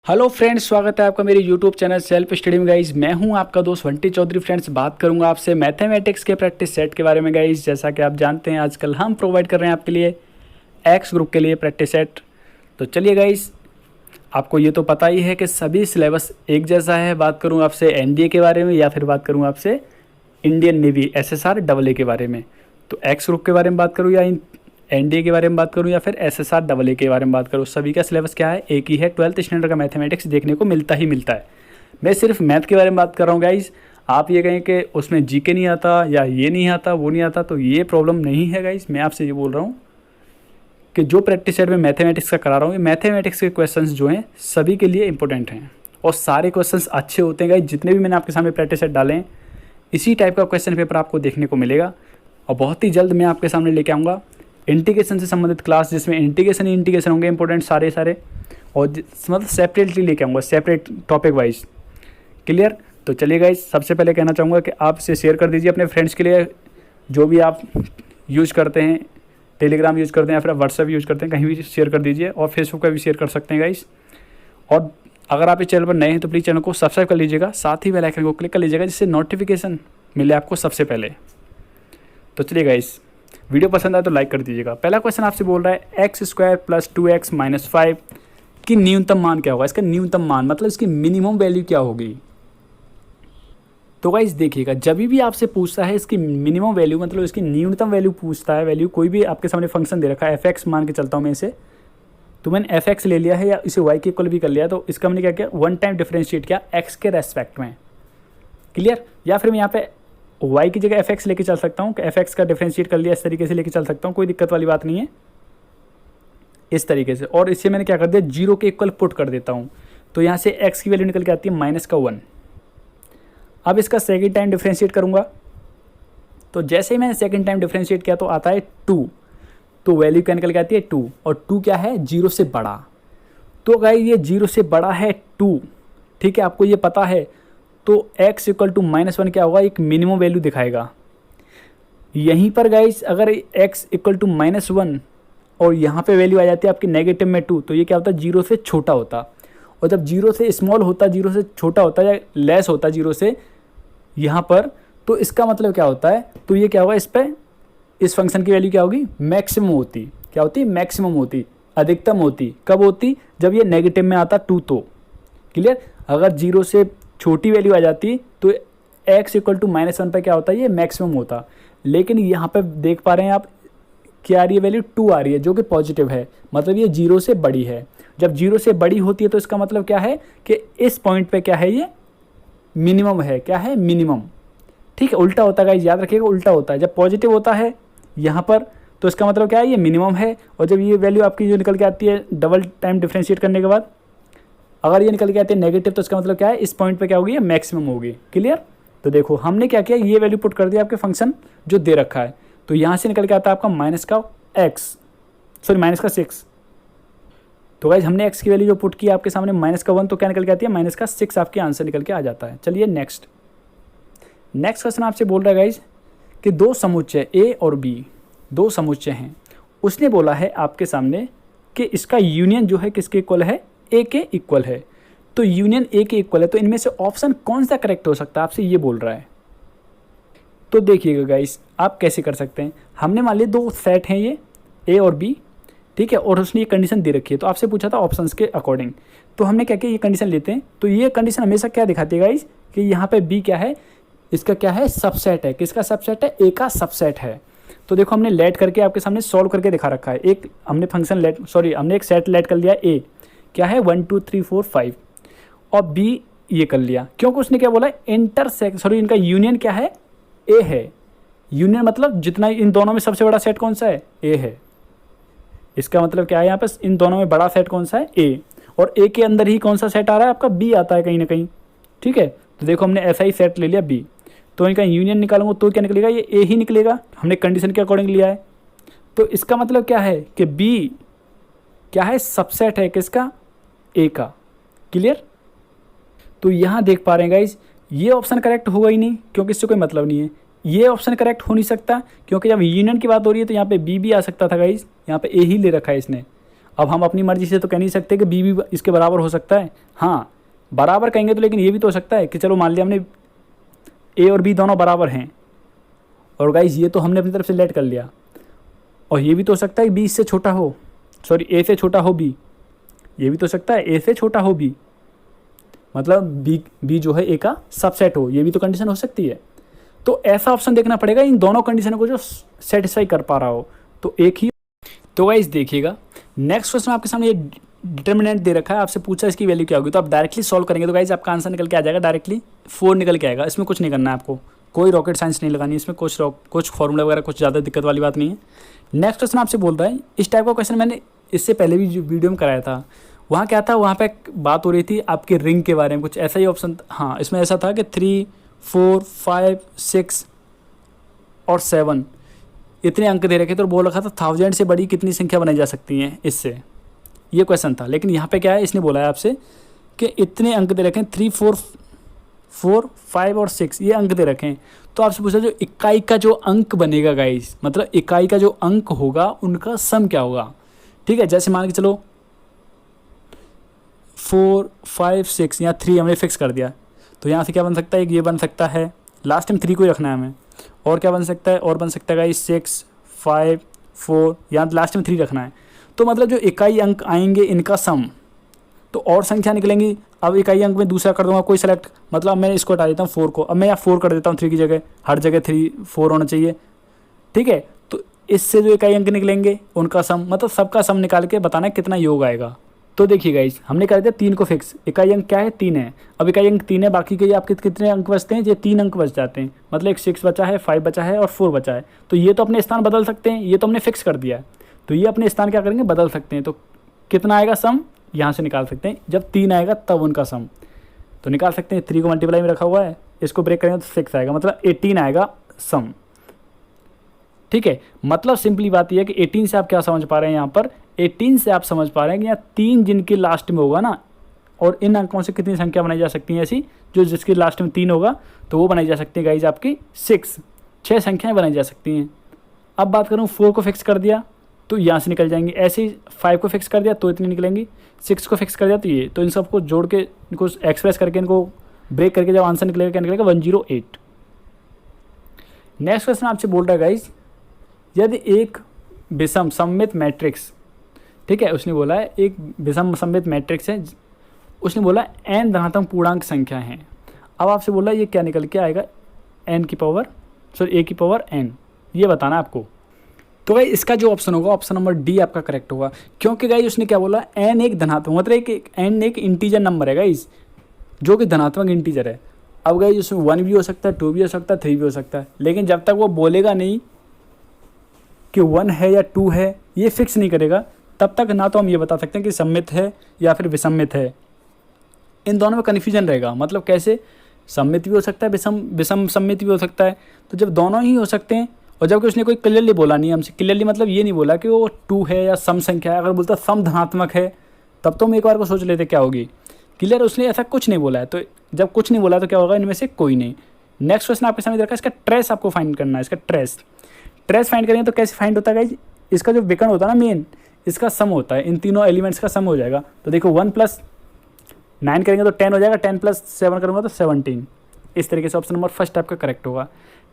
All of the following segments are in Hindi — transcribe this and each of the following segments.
हेलो फ्रेंड्स, स्वागत है आपका मेरे यूट्यूब चैनल सेल्फ स्टडी में। गाइज मैं हूं आपका दोस्त वंटी चौधरी। फ्रेंड्स, बात करूंगा आपसे मैथमेटिक्स के प्रैक्टिस सेट के बारे में। गाइज जैसा कि आप जानते हैं, आजकल हम प्रोवाइड कर रहे हैं आपके लिए एक्स ग्रुप के लिए प्रैक्टिस सेट। तो चलिए गाइज, आपको ये तो पता ही है कि सभी सिलेबस एक जैसा है। बात करूँ आपसे एनडीए के बारे में या फिर बात करूँ आपसे इंडियन नेवी SSR AA के बारे में, तो एक्स ग्रुप के बारे में बात करूँ या एनडीए के बारे में बात करूं या फिर SSR AA के बारे में बात करूं, सभी का सिलेबस क्या है, एक ही है। 12th स्टैंडर्ड का मैथमेटिक्स देखने को मिलता ही मिलता है। मैं सिर्फ मैथ के बारे में बात कर रहा हूं गाइज। आप ये कहें कि उसमें जीके नहीं आता या ये नहीं आता वो नहीं आता, तो ये प्रॉब्लम नहीं है गाइज। मैं आपसे ये बोल रहा हूँ कि जो प्रैक्टिस सेट में मैथमेटिक्स का करा रहा हूँ, ये मैथमेटिक्स के क्वेश्चन जो हैं सभी के लिए इंपॉर्टेंट हैं और सारे क्वेश्चन अच्छे होते हैं गाइज। जितने भी मैंने आपके सामने प्रैक्टिस सेट डाले हैं, इसी टाइप का क्वेश्चन पेपर आपको देखने को मिलेगा। और बहुत ही जल्द मैं आपके सामने लेके आऊँगा इंटीग्रेशन से संबंधित क्लास, जिसमें इंटीग्रेशन होंगे इंपॉर्टेंट सारे और मतलब सेपरेटली लेके आऊँगा, सेपरेट टॉपिक वाइज। क्लियर? तो चलिए गाइस, सबसे पहले कहना चाहूँगा कि आप इसे शेयर कर दीजिए अपने फ्रेंड्स के लिए, जो भी आप यूज़ करते हैं, टेलीग्राम यूज़ करते हैं या फिर व्हाट्सएप यूज़ करते हैं, कहीं भी शेयर कर दीजिए। और फेसबुक पर भी शेयर कर सकते हैं गाइस। और अगर आप इस चैनल पर नए हैं तो प्लीज़ चैनल को सब्सक्राइब कर लीजिएगा, साथ ही बेल आइकन को क्लिक कर लीजिएगा, जिससे नोटिफिकेशन मिले आपको सबसे पहले। तो चलिए गाइस, वीडियो पसंद आए तो लाइक कर दीजिएगा। पहला क्वेश्चन आपसे बोल रहा है x² + 2x - 5 की न्यूनतम मान क्या होगा। इसका न्यूनतम मान मतलब इसकी मिनिमम वैल्यू क्या होगी। तो गाइस देखिएगा, जब भी आपसे पूछता है इसकी मिनिमम वैल्यू मतलब इसकी न्यूनतम वैल्यू पूछता है, वैल्यू कोई भी आपके सामने फंक्शन दे रखा है, fx मान के चलता हूँ मैं इसे, तो मैंने fx ले लिया है या इसे y के इक्वल भी कर लिया, तो इसका मैंने क्या किया, वन टाइम डिफरेंशिएट किया x के रेस्पेक्ट में। क्लियर? या फिर मैं यहाँ पे y की जगह fx लेके चल सकता हूँ कि fx का डिफरेंशिएट कर लिया, इस तरीके से लेके चल सकता हूँ, कोई दिक्कत वाली बात नहीं है, इस तरीके से। और इससे मैंने क्या कर दिया, 0 के इक्वल पुट कर देता हूँ, तो यहाँ से x की वैल्यू निकल के आती है -1। अब इसका सेकेंड टाइम डिफरेंशिएट करूँगा, तो जैसे ही मैंने सेकेंड टाइम डिफरेंशिएट किया तो आता है 2, तो वैल्यू क्या निकल के आती है 2, और 2 क्या है, 0 से बड़ा। तो गाइस ये 0 से बड़ा है 2, ठीक है, आपको ये पता है। तो x = -1 क्या होगा, एक मिनिमम वैल्यू दिखाएगा। यहीं पर गाइस अगर x = -1 और यहाँ पे वैल्यू आ जाती है आपकी नेगेटिव में 2, तो ये क्या होता है, 0 से छोटा होता। और जब 0 से स्मॉल होता, 0 से छोटा होता या लेस होता 0 से यहाँ पर, तो इसका मतलब क्या होता है, तो ये क्या होगा, इस फंक्शन की वैल्यू क्या होगी, मैक्सिमम होती। क्या होती, मैक्सिमम होती, अधिकतम होती। कब होती, जब ये नेगेटिव में आता 2 तो। क्लियर? अगर 0 से छोटी वैल्यू आ जाती तो x = -1 पर क्या होता है, ये मैक्सिमम होता। लेकिन यहाँ पे देख पा रहे हैं आप, क्या आ रही है वैल्यू, 2 आ रही है, जो कि पॉजिटिव है, मतलब ये 0 से बड़ी है। जब 0 से बड़ी होती है तो इसका मतलब क्या है कि इस पॉइंट पे क्या है, ये मिनिमम है। क्या है, मिनिमम। ठीक है, उल्टा होता है गाइस, याद रखिएगा, उल्टा होता है। जब पॉजिटिव होता है यहाँ पर तो इसका मतलब क्या है, ये मिनिमम है। और जब ये वैल्यू आपकी जो निकल के आती है डबल टाइम डिफ्रेंशिएट करने के बाद, अगर ये निकल के आती है नेगेटिव, तो इसका मतलब क्या है, इस पॉइंट पे क्या होगी, मैक्सिमम होगी। क्लियर? तो देखो हमने क्या किया, ये वैल्यू पुट कर दिया आपके फंक्शन जो दे रखा है, तो यहाँ से निकल के आता है आपका -6। तो गाइज हमने x की वैल्यू जो पुट की आपके सामने -1, तो क्या निकल के आती है, -6 आपके आंसर निकल के आ जाता है। चलिए नेक्स्ट क्वेश्चन आपसे बोल रहा है गाइज कि दो समुच्चय A और B, दो समुच्चय हैं। उसने बोला है आपके सामने कि इसका यूनियन जो है किसके इक्वल है, A के इक्वल है। तो यूनियन A के इक्वल है, तो इनमें से ऑप्शन कौन सा करेक्ट हो सकता है, आपसे ये बोल रहा है। तो देखिएगा गाइस, आप कैसे कर सकते हैं। हमने मान लिया दो सेट हैं ये A और B, ठीक है, और उसने ये कंडीशन दे रखी है, तो आपसे पूछा था ऑप्शंस के अकॉर्डिंग। तो हमने क्या किया, ये कंडीशन लेते हैं, तो ये कंडीशन हमेशा क्या दिखाती है गाइस कि यहाँ पे B क्या है, इसका क्या है, सबसेट है। किसका सबसेट है, A का सबसेट है। तो देखो हमने लेट करके आपके सामने सॉल्व करके दिखा रखा है। एक हमने फंक्शन हमने एक सेट लेट कर लिया, A क्या है 1 2 3 4 5, और B ये कर लिया, क्योंकि उसने क्या बोला, इनका यूनियन क्या है, A है। यूनियन मतलब जितना इन दोनों में सबसे बड़ा सेट कौन सा है, A है। इसका मतलब क्या है, यहाँ पे इन दोनों में बड़ा सेट कौन सा है, A, और A के अंदर ही कौन सा सेट आ रहा है आपका, B आता है कहीं ना कहीं। ठीक है, तो देखो हमने ऐसा ही सेट ले लिया B, तो इनका यूनियन निकालूंगा तो क्या निकलेगा, ये A ही निकलेगा, हमने कंडीशन के अकॉर्डिंग लिया है। तो इसका मतलब क्या है कि B क्या है, सबसेट है किसका, A का। क्लियर? तो यहाँ देख पा रहे हैं गाइज, ये ऑप्शन करेक्ट होगा ही नहीं, क्योंकि इससे कोई मतलब नहीं है। ये ऑप्शन करेक्ट हो नहीं सकता, क्योंकि जब यूनियन की बात हो रही है तो यहाँ पे बी भी आ सकता था गाइज, यहाँ पे ए ही ले रखा है इसने। अब हम अपनी मर्जी से तो कह नहीं सकते कि बी भी इसके बराबर हो सकता है। हाँ बराबर कहेंगे तो, लेकिन ये भी तो हो सकता है कि चलो मान लिया हमने ए और बी दोनों बराबर हैं, और गाइज ये तो हमने अपनी तरफ से लेट कर लिया, और ये भी तो हो सकता है बी इससे छोटा हो, सॉरी ए से छोटा हो बी, ये भी तो हो सकता है ए से छोटा हो बी, मतलब बी जो है ए का सबसेट हो, ये भी तो कंडीशन हो सकती है। तो ऐसा ऑप्शन देखना पड़ेगा इन दोनों कंडीशनों को जो सेटिस्फाई कर पा रहा हो, तो एक ही। तो गाइस देखिएगा नेक्स्ट क्वेश्चन आपके सामने ये डिटर्मिनेंट दे रखा है, आपसे पूछा इसकी वैल्यू क्या होगी, तो आप डायरेक्टली सॉल्व करेंगे तो गाइस आपका आंसर निकल के आ जाएगा, डायरेक्टली 4 निकल के आएगा। इसमें कुछ नहीं करना है आपको, कोई रॉकेट साइंस नहीं लगानी, इसमें कुछ फॉर्मूला वगैरह कुछ ज़्यादा दिक्कत वाली बात नहीं है। नेक्स्ट क्वेश्चन आपसे बोल रहा है, इस टाइप का क्वेश्चन मैंने इससे पहले भी जो वीडियो में कराया था, वहाँ क्या था, वहाँ पे बात हो रही थी आपके रिंग के बारे में, कुछ ऐसा ही ऑप्शन। हाँ इसमें ऐसा था कि 3, 4, 5, 6 और 7 इतने अंक दे रखे थे, और बोल रखा था 1000 से बड़ी कितनी संख्या बनाई जा सकती हैं इससे, ये क्वेश्चन था। लेकिन यहाँ पे क्या है, इसने बोला है आपसे कि इतने अंक दे रखे हैं, 3, 4, 5 और 6 ये अंक दे रखे हैं। तो आपसे पूछा जो इकाई का जो अंक बनेगा गाइस, मतलब इकाई का जो अंक होगा उनका सम क्या होगा। ठीक है, जैसे मान के चलो 4, 5, 6 या 3 हमने फिक्स कर दिया, तो यहाँ से क्या बन सकता है, एक ये बन सकता है, लास्ट टाइम 3 को ही रखना है हमें, और क्या बन सकता है, और बन सकता है गाइस 6, 5, 4, यहाँ लास्ट में 3 रखना है। तो मतलब जो इकाई अंक आएंगे इनका सम, तो और संख्या निकलेंगी। अब इकाई अंक में दूसरा कर दूंगा कोई सेलेक्ट, मतलब मैं इसको हटा देता हूँ 4 को, अब मैं यहाँ 4 कर देता हूँ 3 की जगह, हर जगह 3, 4 होना चाहिए। ठीक है, तो इससे जो इकाई अंक निकलेंगे उनका सम, मतलब सबका सम निकाल के बताना है कितना योग आएगा। तो देखिए गाइस हमने कर दिया 3 को फिक्स, इकाई अंक क्या है 3 है, अब इकाई अंक 3 है, बाकी के आपके कितने अंक बचते हैं, ये 3 अंक बच जाते हैं, मतलब एक 6 बचा है, 5 बचा है और 4 बचा है। तो ये तो अपने स्थान बदल सकते हैं, ये तो हमने फिक्स कर दिया है, तो ये अपने स्थान क्या करेंगे, बदल सकते हैं। तो कितना आएगा सम, यहाँ से निकाल सकते हैं, जब 3 आएगा तब उनका सम तो निकाल सकते हैं। 3 को मल्टीप्लाई में रखा हुआ है, इसको ब्रेक करेंगे तो 6 आएगा, मतलब 18 आएगा सम। ठीक है, मतलब सिंपली बात यह है कि 18 से आप क्या समझ पा रहे हैं, यहाँ पर 18 से आप समझ पा रहे हैं कि यहाँ 3 जिनके लास्ट में होगा ना, और इन अंकों से कितनी संख्या बनाई जा सकती है ऐसी, जो जिसके लास्ट में 3 होगा तो वो बनाई जा सकती है गाइज आपकी 6 संख्याएं बनाई जा सकती हैं। अब बात करूँ 4 को फिक्स कर दिया तो यहाँ से निकल जाएंगी, ऐसे ही 5 को फिक्स कर दिया तो इतनी निकलेंगी, 6 को फिक्स कर दिया तो ये, तो इन सबको जोड़ के इनको एक्सप्रेस करके इनको ब्रेक करके जब आंसर निकलेगा क्या निकलेगा 108। नेक्स्ट क्वेश्चन आपसे बोल रहा है गाइज, यदि एक विषम सममित मैट्रिक्स, ठीक है, उसने बोला है एक विषम सममित मैट्रिक्स है, उसने बोला n धनात्मक पूर्णांक संख्या है। अब आपसे बोला ये क्या निकल के आएगा, a की पावर n, ये बताना है आपको। तो भाई इसका जो ऑप्शन होगा ऑप्शन नंबर डी आपका करेक्ट होगा, क्योंकि गाइस उसने क्या बोला n एक धनात्मक, मतलब एक n एक इंटीजर नंबर है गाइस, जो कि धनात्मक इंटीजर है। अब गाइस उसमें 1 भी हो सकता है, 2 भी हो सकता है, 3 भी हो सकता है, लेकिन जब तक वो बोलेगा नहीं कि 1 है या 2 है, ये फिक्स नहीं करेगा, तब तक ना तो हम ये बता सकते हैं कि सम्मित है या फिर विसम्मित है। इन दोनों में कन्फ्यूजन रहेगा, मतलब कैसे, सम्मित भी हो सकता है, विषम सम्मित भी हो सकता है। तो जब दोनों ही हो सकते हैं, और जबकि उसने कोई क्लियरली बोला नहीं हमसे, क्लियरली मतलब ये नहीं बोला कि वो 2 है या सम संख्या है, अगर बोलता सम धनात्मक है तब तो हम एक बार को सोच लेते क्या होगी। क्लियर उसने ऐसा कुछ नहीं बोला है, तो जब कुछ नहीं बोला तो क्या होगा, इनमें से कोई नहीं। नेक्स्ट क्वेश्चन आपके सामने रखा है, इसका ट्रेस आपको फाइंड करना है। इसका ट्रेस फाइंड करेंगे तो कैसे फाइंड होता है गाइस, इसका जो विकर्ण होता है ना मेन, इसका सम होता है, इन तीनों एलिमेंट्स का सम हो जाएगा। तो देखो 1 + 9 करेंगे तो 10 हो जाएगा, 10 + 7 करूँगा तो 17। इस तरीके से ऑप्शन नंबर फर्स्ट आपका करेक्ट होगा।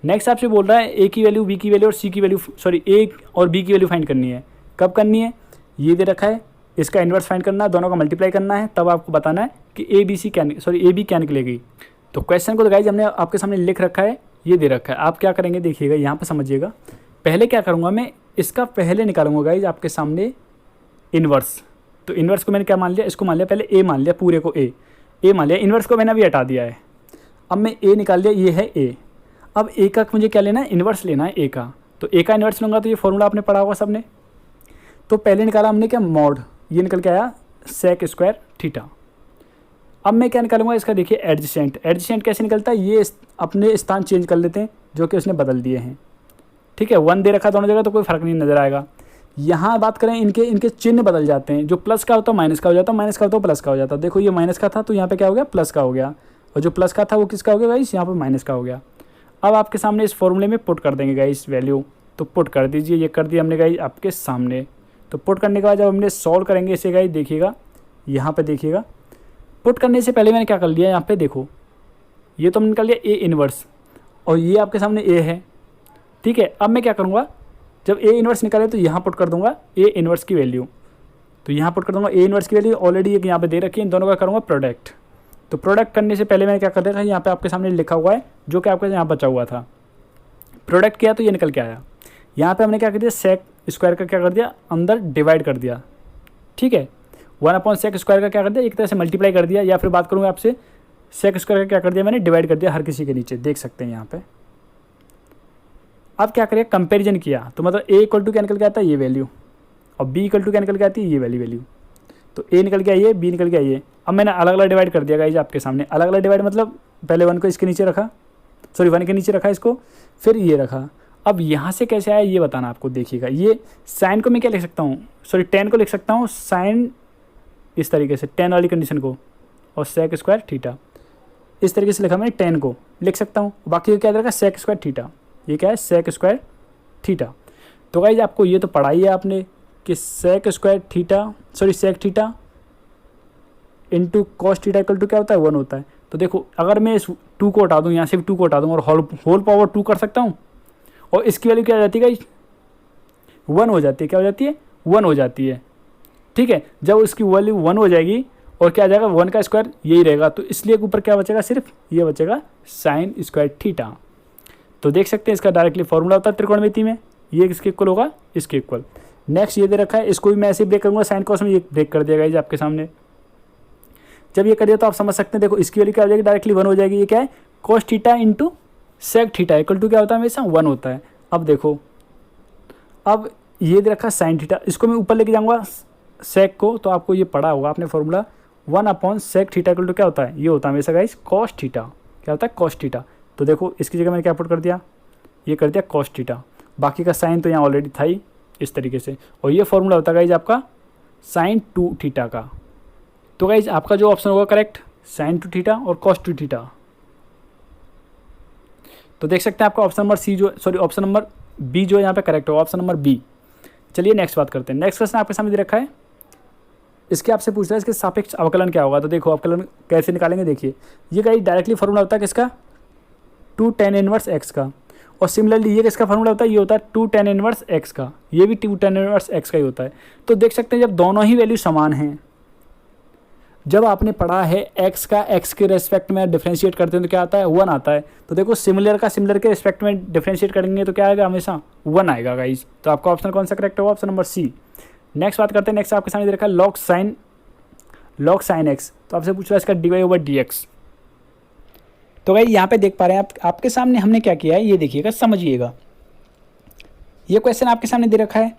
नेक्स्ट आपसे बोल रहा है ए की वैल्यू, बी की वैल्यू और सी की वैल्यू, सॉरी ए और बी की वैल्यू फाइंड करनी है। कब करनी है, ये दे रखा है, इसका इन्वर्स फाइंड करना है, दोनों का मल्टीप्लाई करना है, तब आपको बताना है कि ए बी क्या निकलेगी। तो क्वेश्चन को तो गाइस हमने आपके सामने लिख रखा है, ये दे रखा है। आप क्या करेंगे देखिएगा, यहाँ पर समझिएगा। पहले क्या करूँगा मैं, इसका पहले निकालूंगा गाइस आपके सामने इन्वर्स। तो इन्वर्स को मैंने क्या मान लिया, इसको मान लिया, पहले ए मान लिया, पूरे को ए मान लिया, इन्वर्स को मैंने अभी हटा दिया है। अब मैं ए निकाल लिया, ये है ए। अब ए का मुझे क्या लेना है, इन्वर्स लेना है ए का। तो ए का इन्वर्स लूँगा तो ये फॉर्मूला आपने पढ़ा होगा सबने। तो पहले निकाला हमने क्या, मॉड, ये निकल के आया sec² थीटा। अब मैं क्या निकालूंगा इसका, देखिए एडजेसेंट कैसे निकलता है, ये अपने स्थान चेंज कर लेते हैं जो कि उसने बदल दिए हैं। ठीक है, 1 दे रखा दोनों जगह तो कोई फ़र्क नहीं नज़र आएगा। यहाँ बात करें इनके चिन्ह बदल जाते हैं, जो प्लस का होता है माइनस का हो जाता है, माइनस का होता है प्लस का हो जाता है। देखो ये माइनस का था तो यहाँ पे क्या हो गया, प्लस का हो गया, और जो प्लस का था वो किसका हो गया गाइस, यहाँ पर माइनस का हो गया। अब आपके सामने इस फॉर्मूले में पुट कर देंगे गाइस वैल्यू, तो पुट कर दीजिए, ये कर दिया हमने गाइस आपके सामने। तो पुट करने के बाद जब हमने सॉल्व करेंगे इसे गाइस, देखिएगा यहाँ पे देखिएगा, पुट करने से पहले मैंने क्या कर लिया, यहाँ पे देखो ये तो हमने निकाल लिया ए इन्वर्स और ये आपके सामने ए है, ठीक है। अब मैं क्या करूँगा, जब ए इन्वर्स निकाले तो यहाँ पुट कर दूंगा ए इन्वर्स की वैल्यू, तो यहाँ पुट कर दूंगा ए इन्वर्स की वैल्यू ऑलरेडी एक यहाँ पे दे रखी है, इन दोनों का करूँगा प्रोडक्ट। तो प्रोडक्ट करने से पहले मैंने क्या कर दिया था, यहाँ पे आपके सामने लिखा हुआ है जो कि आपके यहाँ बचा हुआ था, प्रोडक्ट किया तो ये निकल के आया। यहाँ पे हमने क्या कर दिया, सेक स्क्वायर का क्या कर दिया, अंदर डिवाइड कर दिया, ठीक है। 1/सेक स्क्वायर का क्या कर दिया, एक तरह से मल्टीप्लाई कर दिया, या फिर बात करूँगा आपसे सेक स्क्वायर का क्या कर दिया मैंने, डिवाइड कर दिया हर किसी के नीचे, देख सकते हैं यहाँ पे। अब क्या करें, कंपैरिजन किया तो मतलब ए इक्वल टू क्या निकल के आता है, ये वैल्यू, और बी इक्वल टू क्या निकल के आती है, ये वैल्यू। तो ए निकल गया ये, बी निकल गया ये। अब मैंने अलग अलग डिवाइड कर दिया गाइस आपके सामने, अलग अलग डिवाइड मतलब पहले 1 को इसके नीचे रखा, सॉरी 1 के नीचे रखा इसको, फिर ये रखा। अब यहाँ से कैसे आया ये बताना आपको, देखिएगा ये साइन को मैं क्या लिख सकता हूँ, सॉरी 10 को लिख सकता हूँ साइन इस तरीके से, 10 वाली कंडीशन को, और सेक स्क्वायर थीटा इस तरीके से लिखा मैंने, 10 को लिख सकता हूँ, बाकी क्या रखा सेक स्क्वायर थीटा, ये क्या है सेक स्क्वायर थीटा। तो गाइस आपको ये तो पढ़ाई है आपने कि sec square theta, sorry sec theta into cos theta equal to क्या होता है, 1 होता है। तो देखो अगर मैं इस 2 को हटा दूँ, यहाँ से भी 2 को हटा दूँ और होल पावर 2 कर सकता हूँ, और इसकी वैल्यू क्या हो जाती है गाइस, 1 हो जाती है, क्या हो जाती है, 1 हो जाती है, ठीक है। जब इसकी वैल्यू 1 हो जाएगी और क्या आ जाएगा, 1 का स्क्वायर यही रहेगा, तो इसलिए ऊपर क्या बचेगा, सिर्फ ये बचेगा साइन स्क्वायर थीटा। तो देख सकते हैं इसका डायरेक्टली फॉर्मूला होता है त्रिकोणमिति में, ये इसके इक्वल होगा, इसके इक्वल। नेक्स्ट ये दे रखा है, इसको भी मैं ऐसे ब्रेक करूँगा, साइन कॉस में ये ब्रेक कर दिया गाइस आपके सामने। जब ये कर दिया तो आप समझ सकते हैं, देखो इसकी वैल्यू क्या हो जाएगी, डायरेक्टली 1 हो जाएगी, ये क्या है cos theta into sec theta equal to क्या होता है, हमेशा 1 होता है। अब देखो, अब ये दे रखा है साइन थीटा, इसको मैं ऊपर लेके जाऊँगा सेक को, तो आपको ये पढ़ा होगा आपने फॉर्मूला, 1/सेक थीटा इक्वल टू क्या होता है, ये होता है हमेशा गाइस कॉस थीटा, क्या होता है कॉस थीटा। तो देखो इसकी जगह मैंने क्या पुट कर दिया, ये कर दिया कॉस थीटा, बाकी का साइन तो यहाँ ऑलरेडी था ही इस तरीके से, और ये फॉर्मूला होता है गाइज आपका साइन 2 थीटा का। तो गाइज आपका जो ऑप्शन होगा करेक्ट, साइन 2 थीटा और कॉस 2 थीटा। तो देख सकते हैं आपका ऑप्शन नंबर सी जो, सॉरी ऑप्शन नंबर बी जो है यहाँ पे करेक्ट होगा, ऑप्शन नंबर बी। चलिए नेक्स्ट बात करते हैं। नेक्स्ट क्वेश्चन आपके सामने दे रखा है, इसके आपसे पूछ रहा है इसके सापेक्ष अवकलन क्या होगा। तो देखो अवकलन कैसे निकालेंगे, देखिए ये गाइज डायरेक्टली फॉर्मूला होता है किसका, 2 tan इनवर्स एक्स का, और सिमिलरली ये किसका फॉर्मूला होता है, ये होता है 2 tan इनवर्स एक्स का, ये भी 2 tan इनवर्स एक्स का ही होता है। तो देख सकते हैं जब दोनों ही वैल्यू समान हैं, जब आपने पढ़ा है एक्स का एक्स के रेस्पेक्ट में डिफरेंशिएट करते हैं तो क्या आता है, 1 आता है। तो देखो सिमिलर का सिमिलर के रेस्पेक्ट में डिफरेंशिएट करेंगे तो क्या आएगा, हमेशा 1 आएगा गाइज। तो आपका ऑप्शन कौन सा करेक्ट होगा, ऑप्शन नंबर सी। नेक्स्ट बात करते हैं, नेक्स्ट आपके सामने देखा लॉग साइन एक्स, तो आपसे पूछ रहा है इसका dy/dx। तो भाई यहाँ पे देख पा रहे हैं आप, आपके सामने हमने क्या किया है, ये देखिएगा समझिएगा, ये क्वेश्चन आपके सामने दे रखा है,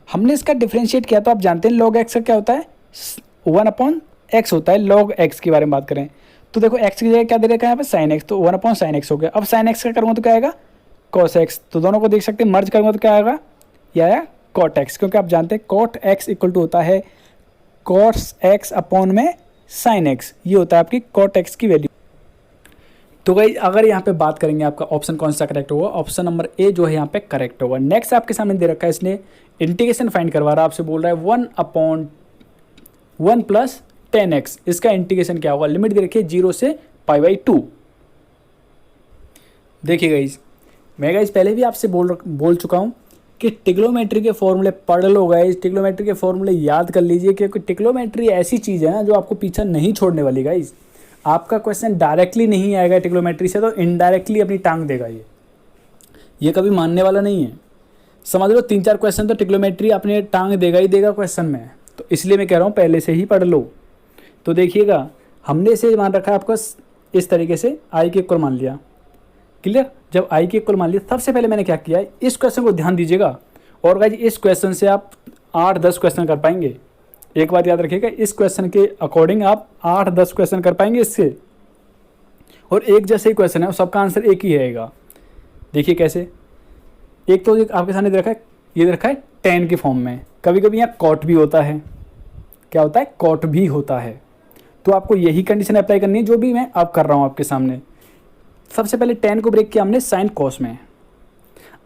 हमने इसका डिफरेंशिएट किया। तो आप जानते हैं log x का क्या होता है, 1/x होता है। log x के बारे में बात करें तो देखो x की जगह क्या दे रखा है यहाँ पे sin x, तो 1/sin x हो गया। अब sin x का करूँगा तो क्या आएगा, cos x। तो दोनों को देख सकते हैं, मर्ज करूँगा तो क्या आएगा, ये आया cot x, क्योंकि आप जानते हैं cot x इक्वल टू होता है cos x अपॉन में sin x, ये होता है आपकी cot x की वैल्यू। तो भाई अगर यहाँ पे बात करेंगे आपका ऑप्शन कौन सा करेक्ट होगा, ऑप्शन नंबर ए जो है यहाँ पे करेक्ट होगा। नेक्स्ट आपके सामने दे रखा है, इसने इंटीग्रेशन फाइंड करवा रहा है, आपसे बोल रहा है 1/1 + 10x, इसका इंटीग्रेशन क्या होगा, लिमिट दे रखी है 0 से π/2। देखिए गाइस, मैं गाइस पहले भी आपसे बोल चुका हूँ कि ट्रिग्नोमेट्री के फॉर्मूले पढ़ लो गाइस, ट्रिग्नोमेट्री के फॉर्मूले याद कर लीजिए, क्योंकि ट्रिग्नोमेट्री ऐसी चीज़ है ना जो आपको पीछा नहीं छोड़ने वाली गाइस। आपका क्वेश्चन डायरेक्टली नहीं आएगा ट्रिग्नोमेट्री से, तो इनडायरेक्टली अपनी टांग देगा ये कभी मानने वाला नहीं है। समझ लो 3-4 क्वेश्चन तो ट्रिग्नोमेट्री अपने टांग देगा ही देगा क्वेश्चन में, तो इसलिए मैं कह रहा हूँ पहले से ही पढ़ लो। तो देखिएगा हमने इसे मान रखा है आपको इस तरीके से, आई के इक्वल मान लिया, क्लियर। जब आई के इक्वल मान लिया, सबसे पहले मैंने क्या किया है, इस क्वेश्चन को ध्यान दीजिएगा, और गाइस इस क्वेश्चन से आप 8-10 क्वेश्चन कर पाएंगे। एक बात याद रखिएगा, इस क्वेश्चन के अकॉर्डिंग आप 8-10 क्वेश्चन कर पाएंगे इससे, और एक जैसे ही क्वेश्चन है और सबका आंसर एक ही रहेगा। देखिए कैसे, एक तो आपके सामने दे रखा है, ये दे रखा है tan की फॉर्म में, कभी कभी यहाँ cot भी होता है, क्या होता है cot भी होता है। तो आपको यही कंडीशन अप्लाई करनी है जो भी मैं अब कर रहा हूँ आपके सामने। सबसे पहले tan को ब्रेक किया हमने sin cos में,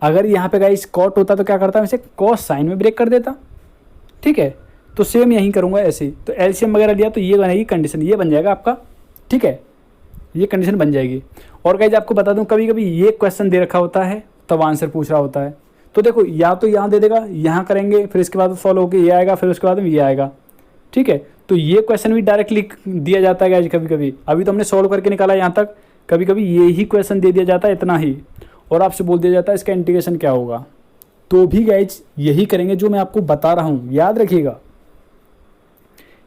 अगर यहाँ पे गाइस cot होता तो क्या करता, वैसे cos sin में ब्रेक कर देता, ठीक है। तो सेम यहीं करूँगा ऐसे ही। तो एलसीएम वगैरह लिया तो ये बनेगी कंडीशन, ये बन जाएगा आपका, ठीक है, ये कंडीशन बन जाएगी। और गाइस आपको बता दूं कभी कभी ये क्वेश्चन दे रखा होता है तब आंसर पूछ रहा होता है, तो देखो या तो यहाँ दे देगा, यहाँ करेंगे, फिर इसके बाद सॉल्व होकर ये आएगा, फिर उसके बाद में ये आएगा, ठीक है। तो ये क्वेश्चन भी डायरेक्टली दिया जाता है गाइस कभी कभी, अभी तो हमने सॉल्व करके निकाला यहाँ तक, कभी कभी ये ही क्वेश्चन दे दिया जाता है इतना ही, और आपसे बोल दिया जाता है इसका इंटीग्रेशन क्या होगा। तो भी गाइस यही करेंगे जो मैं आपको बता रहा हूँ, याद रखिएगा।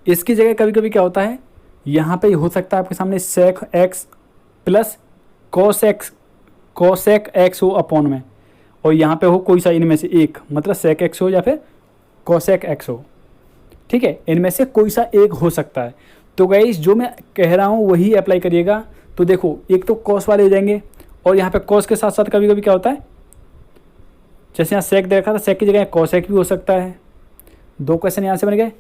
इसकी जगह कभी कभी क्या होता है, यहाँ पे हो सकता है आपके सामने sec X plus cosec X हो अपॉन में, और यहाँ पे हो कोई सा इनमें से एक, मतलब सेक एक्स हो या फिर कोसेक एक्स हो, ठीक है, इनमें से कोई सा एक हो सकता है। तो गाइस जो मैं कह रहा हूँ वही अप्लाई करिएगा। तो देखो एक तो कॉस वाले हो जाएंगे, और यहाँ पे कॉस के साथ साथ कभी कभी क्या होता है, जैसे यहाँ सेक दे रखा था, सेक की जगह कोसेक भी हो सकता है। दो क्वेश्चन यहाँ से बन गए।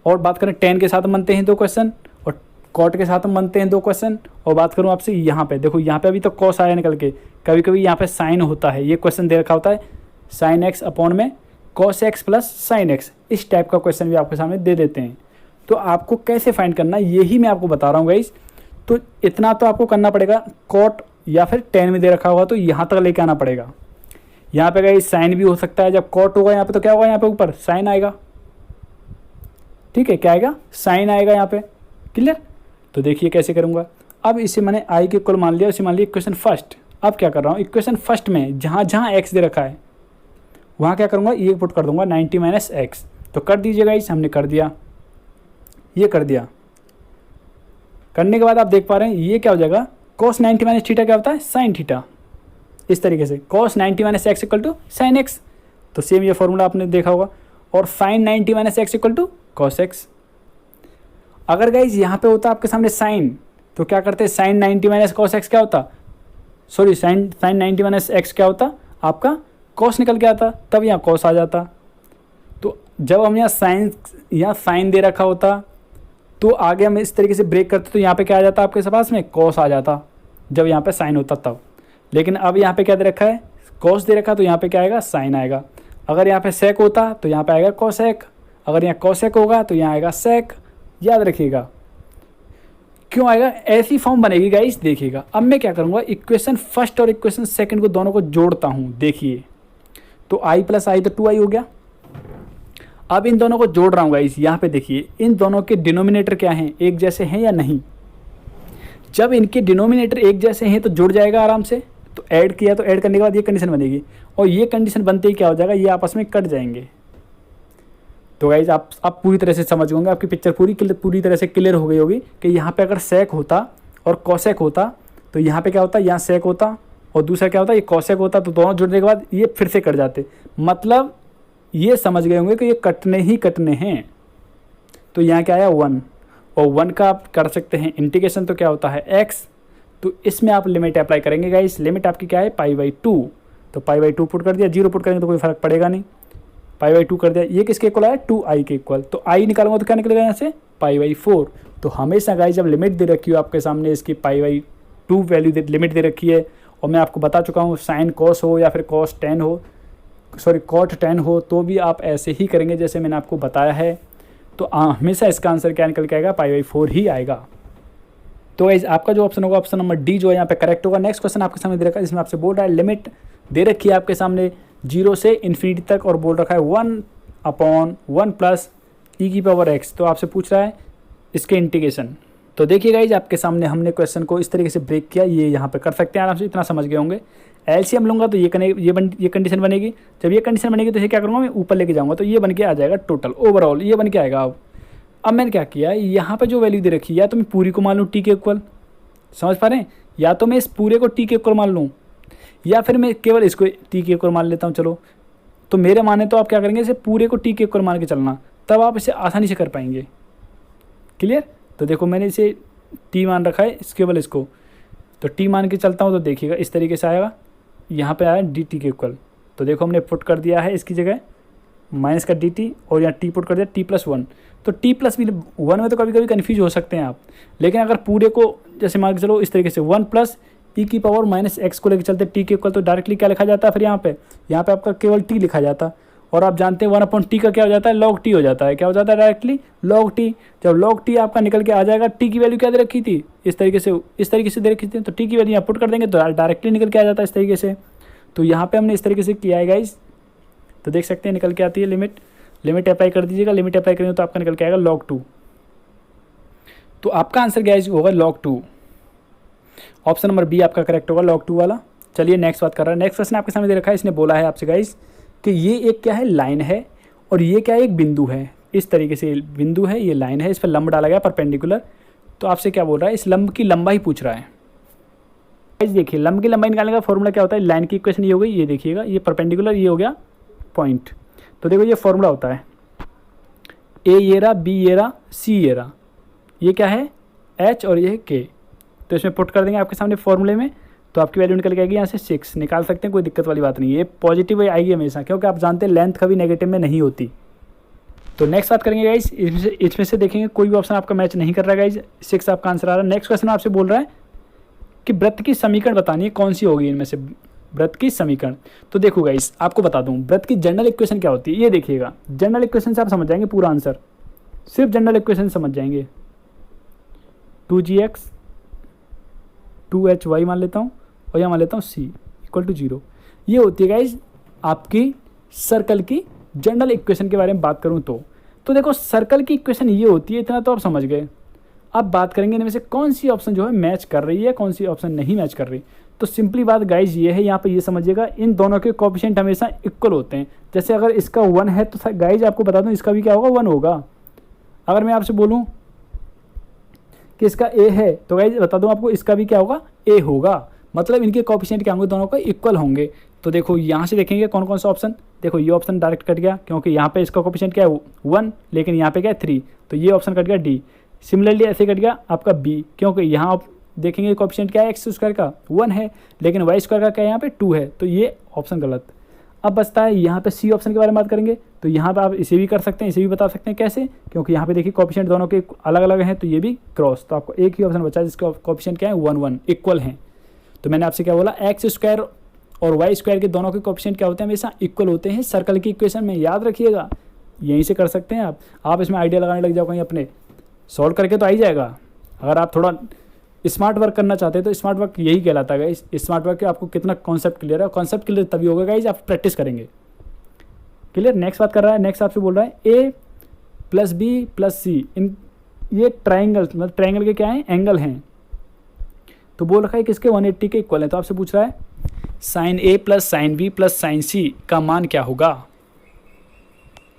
और बात करें टेन के साथ बनते हैं दो क्वेश्चन, और कॉट के साथ बनते हैं दो क्वेश्चन। और बात करूँ आपसे यहाँ पे, देखो यहाँ पे अभी तो कॉस आया निकल के, कभी कभी यहाँ पे साइन होता है, ये क्वेश्चन दे रखा होता है साइन एक्स अपॉन में cos x plus sine x, इस टाइप का क्वेश्चन भी आपके सामने दे देते हैं। तो आपको कैसे फाइंड करना यही मैं आपको बता रहा हूँ गाइस। तो इतना तो आपको करना पड़ेगा, कॉट या फिर टेन में दे रखा होगा तो यहाँ तक लेके आना पड़ेगा। यहाँ पे गाइस साइन भी हो सकता है, जब कॉट होगा यहाँ पे तो क्या होगा, यहाँ पे ऊपर साइन आएगा, ठीक है, क्या आएगा, साइन आएगा यहाँ पे, क्लियर। तो देखिए कैसे करूँगा। अब इसे मैंने आई के इक्वल मान लिया, उसे मान लिया इक्वेशन फर्स्ट। अब क्या कर रहा हूँ, इक्वेशन फर्स्ट में जहाँ जहाँ एक्स दे रखा है वहाँ क्या करूँगा, ये पुट कर दूंगा 90 माइनस एक्स। तो कर दीजिएगा इस, हमने कर दिया, ये कर दिया। करने के बाद आप देख पा रहे हैं ये क्या हो जाएगा, cos 90 माइनस थीटा क्या होता है, साइन थीटा। इस तरीके से cos 90 minus X equal to sine X, तो सेम ये फॉर्मूला आपने देखा होगा। और sine 90 minus X equal to cos X. अगर गाइज यहाँ पे होता आपके सामने साइन, तो क्या करते हैं, साइन 90 माइनस कॉस एक्स क्या होता, सॉरी साइन 90 माइनस एक्स क्या होता, आपका कॉस निकल के आता, तब यहाँ कॉस आ जाता। तो जब हम यहाँ साइन दे रखा होता तो आगे हम इस तरीके से ब्रेक करते तो यहाँ पे क्या आ जाता आपके पास में, कॉस आ जाता, जब यहाँ पे साइन होता तब। लेकिन अब यहाँ पे क्या दे रखा है, कॉस दे रखा, तो यहाँ पे क्या आएगा, साइन आएगा। अगर यहाँ पे सेक होता तो यहाँ पे आएगा कॉसेक, अगर यहाँ कॉसेक होगा तो यहाँ आएगा सेक। याद रखिएगा क्यों आएगा, ऐसी फॉर्म बनेगी गाइस, देखिएगा। अब मैं क्या करूँगा, इक्वेशन फर्स्ट और इक्वेशन सेकंड को दोनों को जोड़ता हूँ। देखिए तो आई प्लस आई तो 2i हो गया। अब इन दोनों को जोड़ रहा हूँ गाइस, यहाँ पे देखिए इन दोनों के डिनोमिनेटर क्या हैं, एक जैसे हैं या नहीं। जब इनके डिनोमिनेटर एक जैसे हैं तो जुड़ जाएगा आराम से। तो ऐड किया, तो ऐड करने के बाद ये कंडीशन बनेगी, और ये कंडीशन बनते ही क्या हो जाएगा, ये आपस में कट जाएंगे। तो गाइज आप पूरी तरह से समझ होंगे, आपकी पिक्चर पूरी तरह से क्लियर हो गई होगी कि यहाँ पे अगर सेक होता और कॉसेक होता तो यहाँ पे क्या होता, यहाँ सेक होता और दूसरा क्या होता, ये कॉसेक होता। तो दोनों जुड़ने के बाद ये फिर से कट जाते, मतलब ये समझ गए होंगे कि ये कटने ही कटने हैं। तो यहाँ क्या आया 1, और 1 का आप कर सकते हैं इंटीग्रेशन, तो क्या होता है x। तो इसमें आप लिमिट अप्लाई करेंगे गाइस, लिमिट आपकी क्या है π/2। तो π/2 पुट कर दिया, 0 पुट करेंगे तो कोई फर्क पड़ेगा नहीं, π/2 कर दिया। ये किसके इक्वल आया, 2i के इक्वल। तो i निकालूंगा तो क्या निकलेगा यहाँ से, π/4। तो हमेशा गाइस जब लिमिट दे रखी हो आपके सामने, इसकी π/2 वैल्यू लिमिट दे रखी है, और मैं आपको बता चुका हूँ साइन कॉस हो या फिर कॉस 10 हो, सॉरी कॉट 10 हो, तो भी आप ऐसे ही करेंगे जैसे मैंने आपको बताया है। तो हमेशा इसका आंसर क्या निकल के आएगा, π/4 ही आएगा। तो गाइस आपका जो ऑप्शन होगा, ऑप्शन नंबर डी जो है यहाँ पे करेक्ट होगा। नेक्स्ट क्वेश्चन आपके सामने दे रखा है, इसमें आपसे बोल रहा है लिमिट दे रखी है आपके सामने 0 से इन्फिनिटी तक, और बोल रखा है 1/1 प्लस e⁻x। तो आपसे पूछ रहा है इसके इंटीग्रेशन। तो देखिए गाइज आपके सामने हमने क्वेश्चन को इस तरीके से ब्रेक किया, ये यहाँ पे कर सकते हैं आराम से, इतना समझ गए होंगे। एलसीएम लूँगा तो ये कंडीशन बनेगी। जब ये कंडीशन बनेगी तो ये क्या करूँगा, मैं ऊपर लेके जाऊँगा, तो ये बन के आ जाएगा टोटल ओवरऑल, ये बन के आएगा। अब मैंने क्या किया, यहाँ पे जो वैल्यू दे रखी है, या तो मैं पूरी को मान लूँ टी के इक्वल, समझ पा रहे हैं, या तो मैं इस पूरे को टी के इक्वल मान लूँ, या फिर मैं केवल इसको टी के इक्वल मान लेता हूँ। चलो तो मेरे माने तो आप क्या करेंगे, इसे पूरे को टी के इक्वल मान के चलना, तब आप इसे आसानी से कर पाएंगे। क्लियर। तो देखो मैंने इसे टी मान रखा है, इस केवल इसको, तो टी मान के चलता हूँ, तो देखिएगा इस तरीके से आएगा। यहाँ पे आया डी टी के इक्वल, तो देखो हमने पुट कर दिया है इसकी जगह माइनस का डी टी, और यहाँ टी पुट कर दिया t+1। तो t+1 में तो कभी कभी कन्फ्यूज हो सकते हैं आप, लेकिन अगर पूरे को जैसे मान के चलो इस तरीके से 1 प्लस e⁻x को लेकर चलते टी के इक्वल, तो डायरेक्टली क्या लिखा जाता है फिर यहाँ पे आपका केवल टी लिखा जाता, और आप जानते हैं 1/t का क्या हो जाता है, log t हो जाता है। क्या हो जाता है डायरेक्टली log t। जब log t आपका निकल के आ जाएगा, t की वैल्यू क्या दे रखी थी, इस तरीके से दे रखी थी, तो t की वैल्यू यहाँ पुट कर देंगे तो डायरेक्टली निकल के आ जाता है इस तरीके से। तो यहाँ पे हमने इस तरीके से किया है गाइज, तो देख सकते हैं निकल के आती है लिमिट अप्लाई कर दीजिएगा। लिमिट अप्लाई करेंगे तो आपका निकल के आएगा log 2। तो आपका आंसर गाइज होगा log 2। ऑप्शन नंबर बी आपका करेक्ट होगा, log 2 वाला। चलिए नेक्स्ट बात कर रहा है। नेक्स्ट क्वेश्चन आपके सामने दे रखा है, इसने बोला है आपसे गाइज कि ये एक क्या है, लाइन है, और ये क्या है, एक बिंदु है। इस तरीके से बिंदु है, ये लाइन है, इस पर लंब डाला गया परपेंडिकुलर। तो आपसे क्या बोल रहा है, इस लंब की लंबाई पूछ रहा है। गाइज देखिए, लंब की लंबाई निकालने का फॉर्मूला क्या होता है, लाइन की इक्वेशन ये हो गई, ये देखिएगा, ये परपेंडिकुलर, ये हो गया पॉइंट। तो देखो ये फॉर्मूला होता है ए ये रहा, बी ये रहा, सी ये रहा, ये क्या है एच और ये है के। तो इसमें पुट कर देंगे आपके सामने फॉर्मूले में, तो आपकी वैल्यू निकल के आएगी यहाँ से 6। निकाल सकते हैं, कोई दिक्कत वाली बात नहीं है। ये पॉजिटिव आएगी हमेशा, क्योंकि आप जानते हैं लेंथ कभी नेगेटिव में नहीं होती। तो नेक्स्ट बात करेंगे गाइज, इसमें से देखेंगे कोई भी ऑप्शन आपका मैच नहीं कर रहा है गाइज, 6 आपका आंसर आ रहा है। नेक्स्ट क्वेश्चन आपसे बोल रहा है कि वृत्त की समीकरण बतानी है, कौन सी होगी इनमें से वृत्त की समीकरण। तो देखो गाइस, आपको बता दूं वृत्त की जनरल इक्वेशन क्या होती है। ये देखिएगा, जनरल इक्वेशन से आप समझ जाएंगे पूरा आंसर, सिर्फ जनरल इक्वेशन समझ जाएंगे। 2gx 2hy मान लेता हूँ, और यहाँ मान लेता हूँ c = 0। ये होती है गाइज आपकी सर्कल की जनरल इक्वेशन के बारे में बात करूँ तो देखो सर्कल की इक्वेशन ये होती है, इतना तो आप समझ गए। अब बात करेंगे इनमें से कौन सी ऑप्शन जो है मैच कर रही है, कौन सी ऑप्शन नहीं मैच कर रही। तो सिंपली बात गाइज ये है, यहाँ पे ये समझिएगा, इन दोनों के कोएफिशिएंट हमेशा इक्वल होते हैं। जैसे अगर इसका 1 है तो गाइज आपको बता दूं इसका भी क्या होगा, 1 होगा। अगर मैं आपसे बोलूँ कि इसका ए है तो गाइज बता दूं आपको इसका भी क्या होगा, ए होगा। मतलब इनके कोएफिशिएंट क्या होंगे, दोनों का इक्वल होंगे। तो देखो यहाँ से देखेंगे कौन कौन सा ऑप्शन, देखो ये ऑप्शन डायरेक्ट कट गया, क्योंकि यहाँ पे इसका कोएफिशिएंट क्या है 1, लेकिन यहाँ पे क्या है 3, तो ये ऑप्शन कट गया डी। सिमिलरली ऐसे कट गया आपका बी, क्योंकि यहाँ आप देखेंगे कोएफिशिएंट क्या है x² का 1 है, लेकिन y² का क्या है यहाँ पे 2 है, तो ये ऑप्शन गलत। अब बचता है यहाँ पे सी ऑप्शन के बारे में बात करेंगे। तो यहाँ पे आप इसे भी कर सकते हैं, इसे भी बता सकते हैं कैसे, क्योंकि यहाँ पे देखिए कोएफिशिएंट दोनों के अलग अलग हैं, तो ये भी क्रॉस। तो आपको एक ही ऑप्शन बचा जिसके कोएफिशिएंट क्या है 1 1 इक्वल हैं। तो मैंने आपसे क्या बोला, x² और y² के दोनों के कोएफिशिएंट क्या होते हैं, हमेशा इक्वल होते हैं सर्कल की इक्वेशन में, याद रखिएगा। यहीं से कर सकते हैं आप इसमें आइडिया लगाने लग जाओ कहीं अपने, सॉल्व करके तो आ ही जाएगा। अगर आप थोड़ा स्मार्ट वर्क करना चाहते हैं तो स्मार्ट वर्क यही कहलाता है गाइस। स्मार्ट वर्क आपको कितना कॉन्सेप्ट क्लियर है, कॉन्सेप्ट क्लियर तभी होगा गाइस आप प्रैक्टिस करेंगे। क्लियर। नेक्स्ट बात कर रहा है, नेक्स्ट आपसे बोल रहा है a + b + c, इन ये ट्राइंगल, मतलब ट्राइंगल के क्या हैं, एंगल हैं। तो बोल रखा है कि इसके 180 के इक्वल है। तो आपसे पूछ रहा है sin a + sin b + sin c का मान क्या होगा।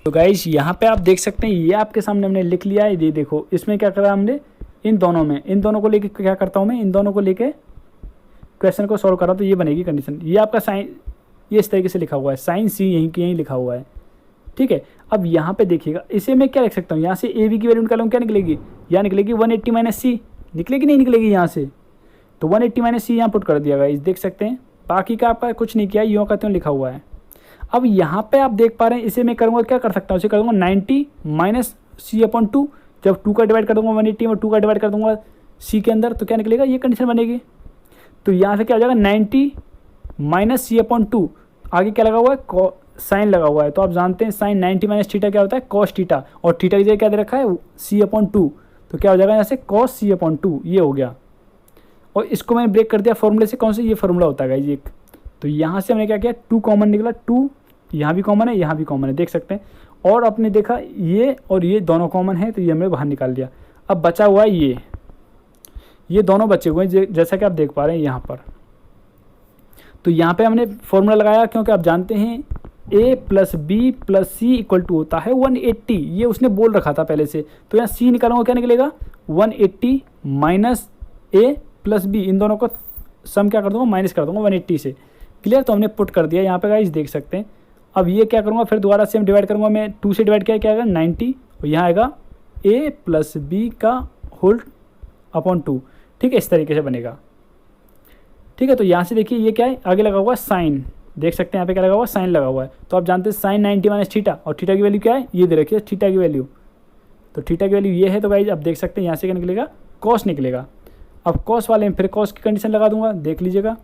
तो गाइस यहाँ पे आप देख सकते हैं, ये आपके सामने हमने लिख लिया है। ये देखो इसमें क्या करा हमने, इन दोनों को लेके क्या करता हूँ मैं, इन दोनों को लेके क्वेश्चन को सॉल्व कर रहा हूँ। तो ये बनेगी कंडीशन, ये आपका साइन, ये इस तरीके से लिखा हुआ है, साइन सी यहीं लिखा हुआ है, ठीक है। अब यहाँ पे देखिएगा, इसे मैं क्या लिख सकता हूँ, यहाँ से ए बी की वैल्यू निकालूँ, क्या निकलेगी, यहाँ निकलेगी 180 - c, निकलेगी नहीं निकलेगी यहाँ से। तो 180 - c यहाँ पुट कर दिया गाइस, देख सकते हैं। बाकी का आपका कुछ नहीं किया, यूँ का त्यों लिखा हुआ है। अब यहाँ पे आप देख पा रहे हैं, इसे मैं करूँगा, क्या कर सकता हूँ, इसे कर दूँगा 90 - c/2। जब 2 का डिवाइड कर दूँगा 180 में 2 का डिवाइड कर दूँगा c के अंदर, तो क्या निकलेगा, ये कंडीशन बनेगी। तो यहाँ से क्या हो जाएगा 90 - c/2, आगे क्या लगा हुआ है, साइन लगा हुआ है। तो आप जानते हैं साइन 90 - थीटा क्या होता है, cos थीटा, और थीटा की जगह क्या दे रखा है c/2। तो क्या हो जाएगा यहाँ से cos c/2, ये हो गया। और इसको मैंने ब्रेक कर दिया फॉर्मूले से, कौन सा, ये फॉर्मूला होता है ये। तो यहाँ से हमने क्या किया, 2 कॉमन निकला, 2 यहाँ भी कॉमन है, यहाँ भी कॉमन है, देख सकते हैं। और आपने देखा ये और ये दोनों कॉमन है, तो ये हमने बाहर निकाल दिया। अब बचा हुआ है ये दोनों बचे हुए हैं, जैसा कि आप देख पा रहे हैं यहाँ पर। तो यहाँ पे हमने फॉर्मूला लगाया, क्योंकि आप जानते हैं a + b + c = होता है 180, ये उसने बोल रखा था पहले से। तो यहाँ c निकालूंगा, क्या निकलेगा 180 - a + b, इन दोनों को सम क्या कर दूंगा, माइनस कर दूंगा 180 से। क्लियर। तो हमने पुट कर दिया यहाँ पे गाइस, देख सकते हैं। अब ये क्या करूँगा, फिर दोबारा से हम डिवाइड करूँगा, मैं 2 से डिवाइड किया, क्या आएगा 90, और यहाँ आएगा a + b का होल / 2, ठीक है, इस तरीके से बनेगा, ठीक है। तो यहाँ से देखिए ये क्या है, आगे लगा हुआ साइन, देख सकते हैं यहाँ पे क्या लगा हुआ, साइन लगा हुआ है। तो आप जानते हैं साइन 90 - थीटा, और थीटा की वैल्यू क्या है, ये दे रखी है थीटा की वैल्यू। तो थीटा की वैल्यू ये है। तो गाइस आप देख सकते हैं यहाँ से क्या निकलेगा, कॉस निकलेगा। अब कॉस वाले में फिर कॉस की कंडीशन लगा दूंगा, देख लीजिएगा।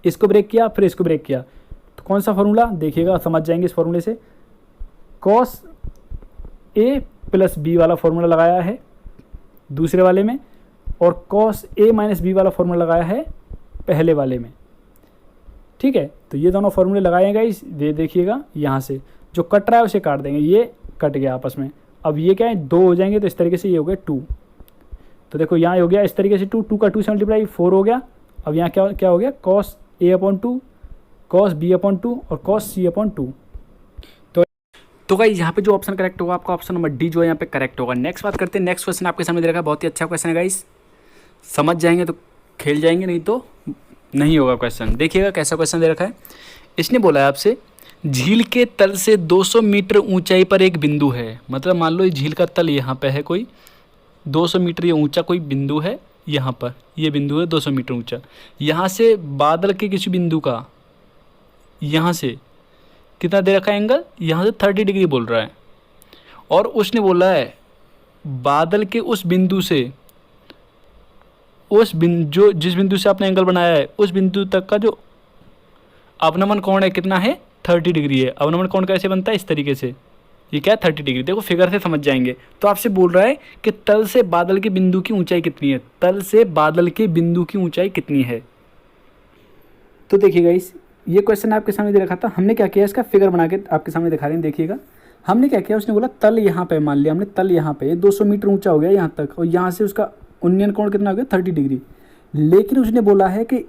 इसको ब्रेक किया, फिर इसको ब्रेक किया, तो तो कौन सा फॉर्मूला देखिएगा, समझ जाएंगे इस फॉर्मूले से। कॉस ए प्लस बी वाला फॉर्मूला लगाया है दूसरे वाले में, और कॉस ए माइनस बी वाला फॉर्मूला लगाया है पहले वाले में। ठीक है, तो ये दोनों फॉर्मूले लगाएगा इस, ये देखिएगा यहाँ से जो कट रहा है उसे काट देंगे, ये कट गया आपस में। अब ये क्या है, 2 हो जाएंगे, तो इस तरीके से ये हो गया 2। तो देखो यहाँ हो गया इस तरीके से 2 का 2 से मल्टीप्लाई 4 हो गया। अब यहाँ क्या क्या हो गया, cos A upon 2, cos B upon 2 और कॉस सी अपॉन 2। तो गाइस यहाँ पे जो ऑप्शन करेक्ट होगा आपका ऑप्शन नंबर डी जो है यहाँ पे करेक्ट होगा। नेक्स्ट बात करते हैं, नेक्स्ट क्वेश्चन आपके सामने दे रखा है, बहुत ही अच्छा क्वेश्चन है गाइस, समझ जाएंगे तो खेल जाएंगे, नहीं तो नहीं होगा क्वेश्चन। देखिएगा कैसा क्वेश्चन दे रखा है। इसने बोला है आपसे, झील के तल से 200 मीटर ऊंचाई पर एक बिंदु है। मतलब मान लो ये झील का तल यहाँ पे है, कोई 200 मीटर ये ऊंचा कोई बिंदु है, यहाँ पर ये बिंदु है 200 मीटर ऊंचा। यहाँ से बादल के किसी बिंदु का, यहाँ से कितना दे रखा है एंगल, यहाँ से 30 डिग्री बोल रहा है। और उसने बोला है बादल के उस बिंदु से, उस बिंदु जो जिस बिंदु से आपने एंगल बनाया है उस बिंदु तक का जो अवनमन कोण है कितना है, 30 डिग्री है। अवनमन कोण कैसे बनता है, इस तरीके से, ये क्या है 30 डिग्री। देखो फिगर से समझ जाएंगे। तो आपसे बोल रहा है कि तल से बादल के बिंदु की ऊंचाई कितनी है, तल से बादल के बिंदु की ऊंचाई कितनी है। तो देखिएगा इस ये क्वेश्चन आपके सामने दे रखा था, हमने क्या किया, इसका फिगर बना के आपके सामने दिखा रहे हैं। देखिएगा हमने क्या किया, उसने बोला तल यहाँ पे, मान लिया हमने तल यहाँ पे 200 मीटर ऊंचा हो गया यहाँ तक, और यहाँ से उसका उन्नयन कोण कितना हो गया 30 डिग्री। लेकिन उसने बोला है कि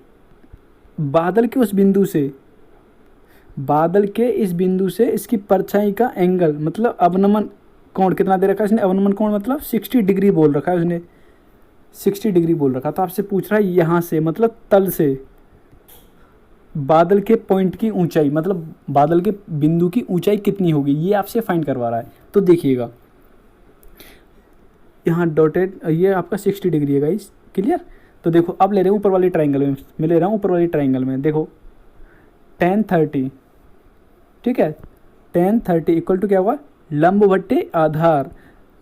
बादल के उस बिंदु से, बादल के इस बिंदु से इसकी परछाई का एंगल, मतलब अवनमन कोण कितना दे रखा है इसने, अवनमन कोण मतलब 60 डिग्री बोल रखा है उसने, 60 डिग्री बोल रखा। तो आपसे पूछ रहा है यहाँ से, मतलब तल से बादल के पॉइंट की ऊंचाई, मतलब बादल के बिंदु की ऊंचाई कितनी होगी, ये आपसे फाइंड करवा रहा है। तो देखिएगा यहाँ डॉटेड, ये आपका 60 डिग्री है गाइस, क्लियर। तो देखो अब ले रहे हैं ऊपर वाले ट्राइंगल में, मैं ले रहा हूँ ऊपर वाले ट्राइंगल में। देखो tan 30, ठीक है, tan 30 इक्वल टू क्या होगा, लंब बट्टे आधार,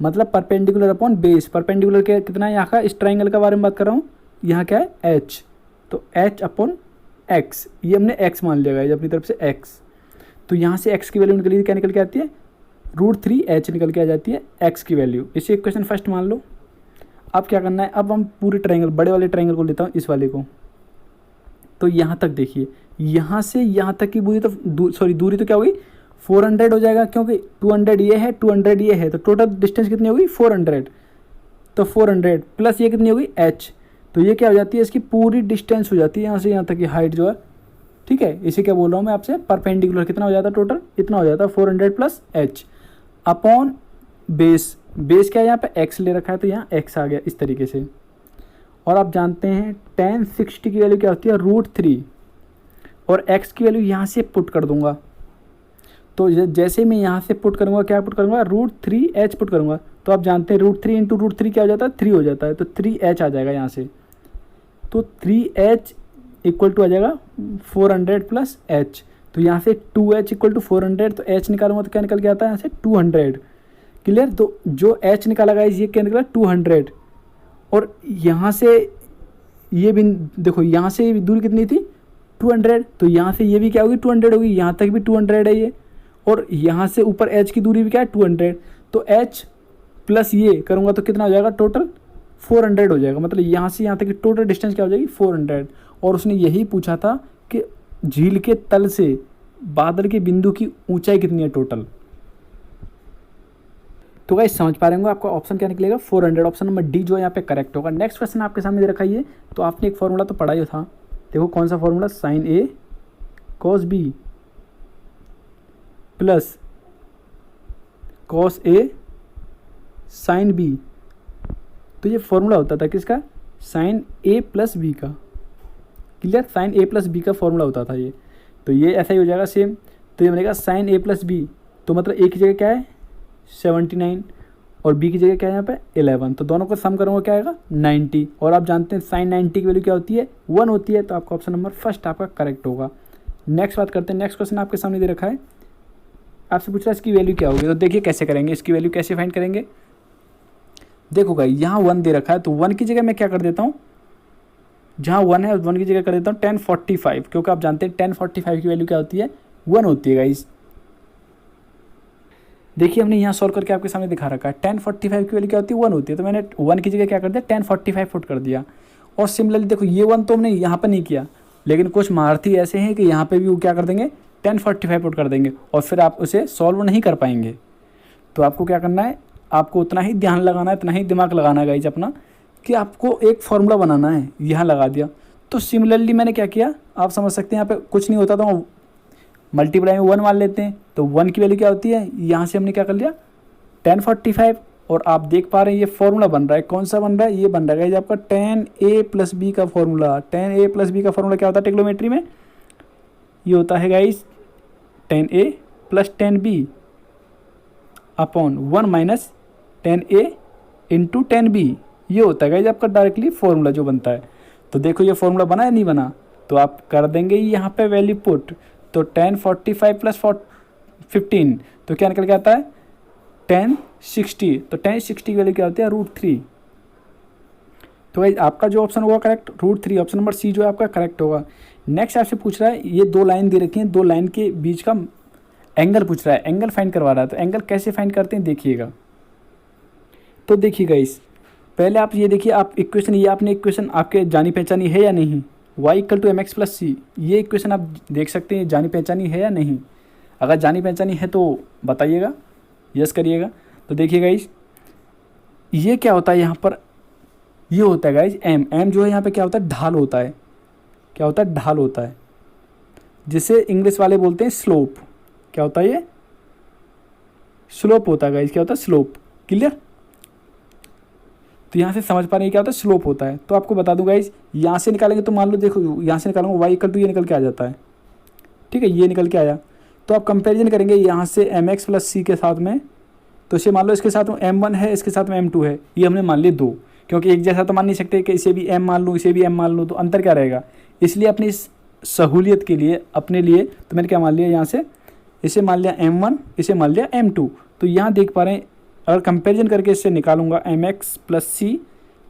मतलब परपेंडिकुलर अपॉन बेस। परपेंडिकुलर के कितना है यहाँ का, इस ट्राइंगल के बारे में बात कर रहा हूँ, यहाँ क्या है h, तो h अपॉन x, ये हमने x मान लिया गाइस अपनी तरफ से x। तो यहाँ से x की वैल्यू निकली, क्या निकल के आती है, √3h निकल के आ जाती है x की वैल्यू। इसे इक्वेशन फर्स्ट मान लो। अब क्या करना है, अब हम पूरे ट्रायंगल, बड़े वाले ट्रायंगल को लेता हूँ, इस वाले को। तो यहाँ तक देखिए, यहाँ से यहाँ तक की दूरी तो दूरी तो क्या होगी 400 हो जाएगा, क्योंकि 200 ये है 200 ये है, तो टोटल डिस्टेंस कितनी होगी 400। तो 400 प्लस ये कितनी होगी h, तो ये क्या हो जाती है, इसकी पूरी डिस्टेंस हो जाती है यहाँ से यहाँ तक की हाइट जो है। ठीक है, इसे क्या बोल रहा हूँ मैं आपसे, परपेंडिकुलर कितना हो जाता है, टोटल इतना हो जाता है 400 plus h upon base. Base क्या है यहाँ पे x ले रखा है, तो यहाँ x आ गया इस तरीके से। और आप जानते हैं tan 60 की वैल्यू क्या होती है, √3, और x की वैल्यू यहाँ से पुट कर दूंगा। तो जैसे मैं यहाँ से पुट करूँगा, क्या पुट करूँगा, √3h पुट करूँगा। तो आप जानते हैं √3 इंटू √3 क्या हो जाता है, 3 हो जाता है, तो 3h आ जाएगा यहाँ से। तो 3h इक्वल टू आ जाएगा 400 प्लस h। तो यहाँ से 2h इक्वल टू 400, तो h निकालूंगा तो क्या निकल के आता है यहाँ से 200, क्लियर। तो जो h निकाला गया ये क्या निकला 200, और यहाँ से ये भी देखो, यहाँ से ये दूरी कितनी थी 200, तो यहाँ से ये भी क्या होगी 200 होगी, यहाँ तक भी 200 है ये, और यहाँ से ऊपर h की दूरी भी क्या है 200। तो h प्लस ये करूँगा तो कितना हो जाएगा, टोटल 400 हो जाएगा। मतलब यहाँ से यहाँ तक की टोटल डिस्टेंस क्या हो जाएगी 400। और उसने यही पूछा था कि झील के तल से बादल के बिंदु की ऊंचाई कितनी है टोटल। तो गाइस समझ पा रहे होंगे आपका ऑप्शन क्या निकलेगा 400, ऑप्शन नंबर डी जो है यहाँ पे करेक्ट होगा। नेक्स्ट क्वेश्चन आपके सामने दे रखा है, तो आपने एक फॉर्मूला तो पढ़ा ही था, देखो कौन सा formula, sin A cos B plus cos A sin B। तो ये फॉर्मूला होता था किसका, sin A प्लस B का, clear, sin A plus B का फॉर्मूला होता था ये। तो ये ऐसा ही हो जाएगा सेम। तो ये बनेगा sin A प्लस B, तो मतलब A की जगह क्या है 79 और B की जगह क्या है यहाँ पे 11, तो दोनों को सम करूँगा क्या आएगा 90। और आप जानते हैं sin 90 की वैल्यू क्या होती है 1 होती है, तो आपका ऑप्शन नंबर फर्स्ट आपका करेक्ट होगा। नेक्स्ट बात करते हैं, नेक्स्ट क्वेश्चन आपके सामने दे रखा है, आपसे पूछ रहा है इसकी वैल्यू क्या होगी। तो देखिए कैसे करेंगे, इसकी वैल्यू कैसे फाइंड करेंगे। देखो भाई यहाँ 1 दे रखा है, तो 1 की जगह मैं क्या कर देता हूँ, जहाँ 1 है 1 की जगह कर देता हूँ 1045, क्योंकि आप जानते हैं 1045 की वैल्यू क्या होती है 1 होती है गाइज। देखिए हमने यहाँ सॉल्व करके आपके सामने दिखा रखा है, 1045 की वैल्यू क्या होती है 1 होती है, तो मैंने 1 की जगह क्या कर दिया 1045 पुट कर दिया। और सिमिलरली देखो ये 1 तो हमने यहाँ पर नहीं किया, लेकिन कुछ महारथी ऐसे हैं कि यहाँ पे भी वो क्या कर देंगे 1045 पुट कर देंगे और फिर आप उसे सॉल्व नहीं कर पाएंगे। तो आपको क्या करना है, आपको उतना ही ध्यान लगाना है, इतना ही दिमाग लगाना है गाइज अपना, कि आपको एक फार्मूला बनाना है। यहाँ लगा दिया, तो सिमिलरली मैंने क्या किया आप समझ सकते हैं, यहाँ पे कुछ नहीं होता तो मल्टीप्लाई में 1 मान लेते हैं, तो 1 की वैल्यू क्या होती है, यहाँ से हमने क्या कर लिया 1045। और आप देख पा रहे हैं ये फॉर्मूला बन रहा है, कौन सा बन रहा है, ये बन रहा है गाइज आपका 10a + b का फॉर्मूला। 10a + b का फॉर्मूला क्या होता है ट्रिग्नोमेट्री में, ये होता है guys 10a + 10b upon 1 - 10a × 10b, ये होता है गाइज आपका डायरेक्टली फॉर्मूला जो बनता है। तो देखो ये फॉर्मूला बना या नहीं बना, तो आप कर देंगे यहाँ पे वैल्यू पुट, तो 1045 + 15 तो क्या निकल के आता है 1060। तो 1060 की वैल्यू क्या होती है √3। तो भाई आपका जो ऑप्शन होगा करेक्ट √3, ऑप्शन नंबर सी जो है आपका करेक्ट होगा। नेक्स्ट आपसे पूछ रहा है, ये 2 लाइन दे रखी हैं, 2 लाइन के बीच का एंगल पूछ रहा है, एंगल फाइंड करवा रहा है। तो एंगल कैसे फाइंड करते हैं देखिएगा। तो देखिएगा इस पहले आप ये देखिए, आप इक्वेशन, ये आपने इक्वेशन आपके जानी पहचानी है या नहीं, y = mx + c, ये इक्वेशन आप देख सकते हैं जानी पहचानी है या नहीं। अगर जानी पहचानी है तो बताइएगा, यस करिएगा। तो देखिए गाइस ये क्या होता है यहाँ पर, ये होता है गाइस m जो है यहाँ पे क्या होता है ढाल होता है, क्या होता है ढाल होता है, जिसे इंग्लिश वाले बोलते हैं स्लोप। क्या होता है ये स्लोप होता है गाइस, क्या होता है स्लोप, क्लियर। तो यहाँ से समझ पा रहे हैं क्या होता है स्लोप होता है। तो आपको बता दूं गाइस, यहाँ से निकालेंगे तो मान लो देखो यहाँ से निकालूंगा y = ये निकल के आ जाता है, ठीक है, ये निकल के आया। तो आप कंपैरिजन करेंगे यहाँ से mx + c के साथ में, तो इसे मान लो इसके साथ में m1 है, इसके साथ में m2 है, ये हमने मान लिए 2, क्योंकि एक जैसा तो मान नहीं सकते कि इसे भी m मान लूँ इसे भी m मान लूँ, तो अंतर क्या रहेगा। इसलिए अपनी इस सहूलियत के लिए अपने लिए तो मैंने क्या मान लिया, यहाँ से इसे मान लिया m1, इसे मान लिया m2। तो यहाँ देख पा रहे हैं अगर कंपैरिजन करके इससे निकालूंगा mx + c,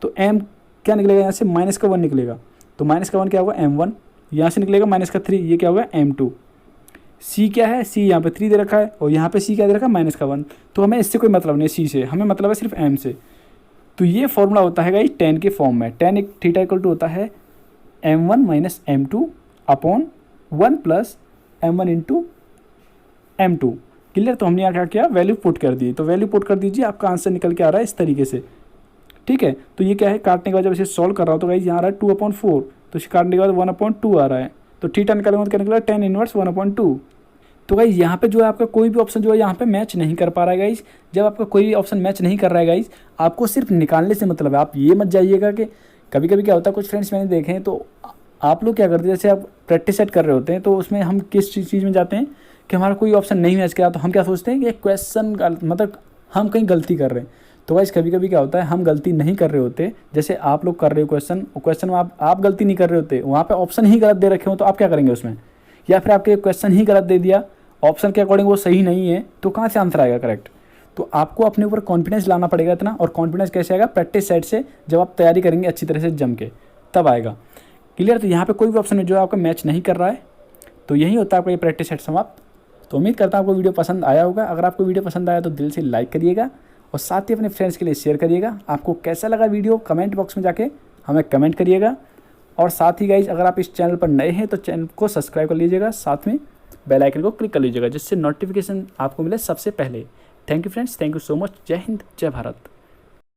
तो m क्या निकलेगा यहाँ से -1 निकलेगा, तो -1 क्या होगा m1, यहाँ से निकलेगा -3, ये क्या होगा m2। c क्या है, c यहाँ पे 3 दे रखा है और यहाँ पे c क्या दे रखा है -1, तो हमें इससे कोई मतलब नहीं है c से, हमें मतलब है सिर्फ m से। तो ये फॉर्मूला होता है गाइस tan के फॉर्म में, tan एक थीटा = होता है m1 - m2 upon 1 + m1 × m2, clear. तो हमने यहाँ क्या किया वैल्यू पुट कर दी, तो वैल्यू पुट कर दीजिए, आपका आंसर निकल के आ रहा है इस तरीके से, ठीक है। तो ये क्या है काटने के बाद जब इसे सॉल्व कर रहा हूँ तो गाइस यहाँ आ रहा है 2/4, तो इसे काटने के बाद 1/2 आ रहा है, तो थीटा निकालेंगे तो क्या निकला tan - 1/2। तो गाइस यहाँ पे जो है आपका कोई भी ऑप्शन जो है यहाँ पे मैच नहीं कर पा रहा है गाइस। जब आपका कोई भी ऑप्शन मैच नहीं कर रहा है गाइस, आपको सिर्फ निकालने से मतलब है, आप ये मत जाइएगा कि कभी कभी क्या होता है कुछ फ्रेंड्स मैंने देखे हैं, तो आप लोग क्या करते हैं जैसे आप प्रैक्टिस सेट कर रहे होते हैं, तो उसमें हम किस चीज़ में जाते हैं कि हमारा कोई ऑप्शन नहीं मैच किया, तो हम क्या सोचते हैं कि क्वेश्चन मतलब हम कहीं गलती कर रहे हैं। तो गाइस कभी कभी क्या होता है हम गलती नहीं कर रहे होते, जैसे आप लोग कर रहे हो क्वेश्चन में आप गलती नहीं कर रहे होते, वहाँ पे ऑप्शन ही गलत दे रखे हो, तो आप क्या करेंगे उसमें, या फिर आपके क्वेश्चन ही गलत दे दिया, ऑप्शन के अकॉर्डिंग वो सही नहीं है, तो कहाँ से आंसर आएगा करेक्ट। तो आपको अपने ऊपर कॉन्फिडेंस लाना पड़ेगा इतना, और कॉन्फिडेंस कैसे आएगा प्रैक्टिस सेट से, जब आप तैयारी करेंगे अच्छी तरह से जम के तब आएगा, क्लियर। तो यहाँ पे कोई भी ऑप्शन है जो आपका मैच नहीं कर रहा है, तो यही होता है आपका ये प्रैक्टिस सेट समाप्त। तो उम्मीद करता हूँ आपको वीडियो पसंद आया होगा। अगर आपको वीडियो पसंद आया तो दिल से लाइक करिएगा और साथ ही अपने फ्रेंड्स के लिए शेयर करिएगा। आपको कैसा लगा वीडियो कमेंट बॉक्स में जाके हमें कमेंट करिएगा। और साथ ही गाइज अगर आप इस चैनल पर नए हैं तो चैनल को सब्सक्राइब कर लीजिएगा, साथ में बेल आइकन को क्लिक कर लीजिएगा, जिससे नोटिफिकेशन आपको मिले सबसे पहले। Thank you friends, thank you so much. जय हिंद, जय भारत।